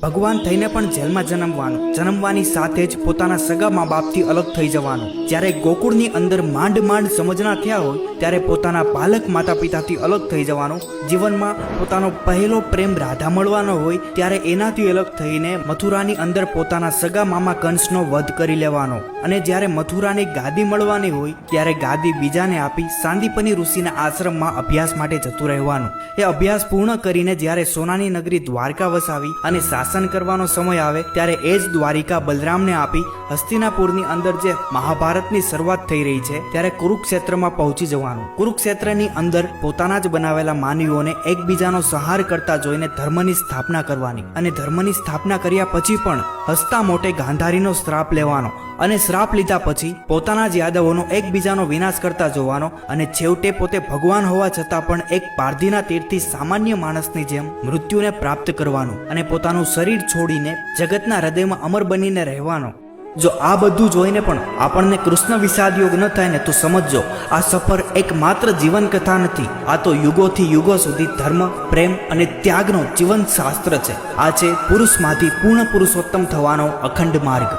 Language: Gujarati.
ભગવાન થઈને પણ જેલમાં જન્મવાની સાથે જ પોતાના સગા મા બાપથી અલગ થઈ જવાનું. જ્યારે ગોકુળની અંદર માંડ સમજણા થયા હોય ત્યારે પોતાના પાલક માતા પિતાથી અલગ થઈ જવાનું. જીવનમાં પોતાનો પહેલો પ્રેમ રાધા મળવાનો હોય ત્યારે એનાથી અલગ થઈને મથુરાની અંદર પોતાના સગા મામા કંસનો વધ કરી લેવાનો. અને જ્યારે મથુરાની ગાદી મળવાની હોય ત્યારે ગાદી બીજાને આપી સાંદીપની ઋષિના આશ્રમમાં અભ્યાસ માટે જતું રહેવાનું. એ અભ્યાસ પૂર્ણ કરીને જ્યારે સોનાની નગરી દ્વારકા વસાવી અને શાસન કરવાનો સમય આવે ત્યારે એ જ દ્વારિકા બલરામને આપી હસ્તિનાપુરની અંદર જે મહાભારતની શરૂઆત થઈ રહી છે ત્યારે કુરુક્ષેત્રમાં પહોંચી જવાનું. કુરુક્ષેત્રની અંદર પોતાના જ બનાવેલા માનવીઓને એકબીજાનો સંહાર કરતા જોઈને ધર્મની સ્થાપના કરવાની. અને ધર્મની સ્થાપના કર્યા પછી પણ હસતા મોટે ગાંધારીનો શ્રાપ લેવાનો. અને શ્રાપ લીધા પછી પોતાના જ યાદવોનો એકબીજાનો વિનાશ કરતા જોવાનો. અને છેવટે પોતે ભગવાન હોવા છતાં પણ એક પારધીના તીરથી સામાન્ય માણસની જેમ મૃત્યુને પ્રાપ્ત કરવાનું અને પોતાનું શરીર છોડીને જગતના હૃદયમાં અમર બનીને રહેવાનો. જો આ બધું જોઈને પણ આપણને કૃષ્ણ વિષાદ યોગ ન થાય ને તો સમજજો, આ સફર એક માત્ર જીવન કથા નથી. આ તો યુગોથી યુગો સુધી ધર્મ, પ્રેમ અને ત્યાગનો જીવન શાસ્ત્ર છે. આ છે પુરુષમાંથી પૂર્ણ પુરુષોત્તમ થવાનો અખંડ માર્ગ.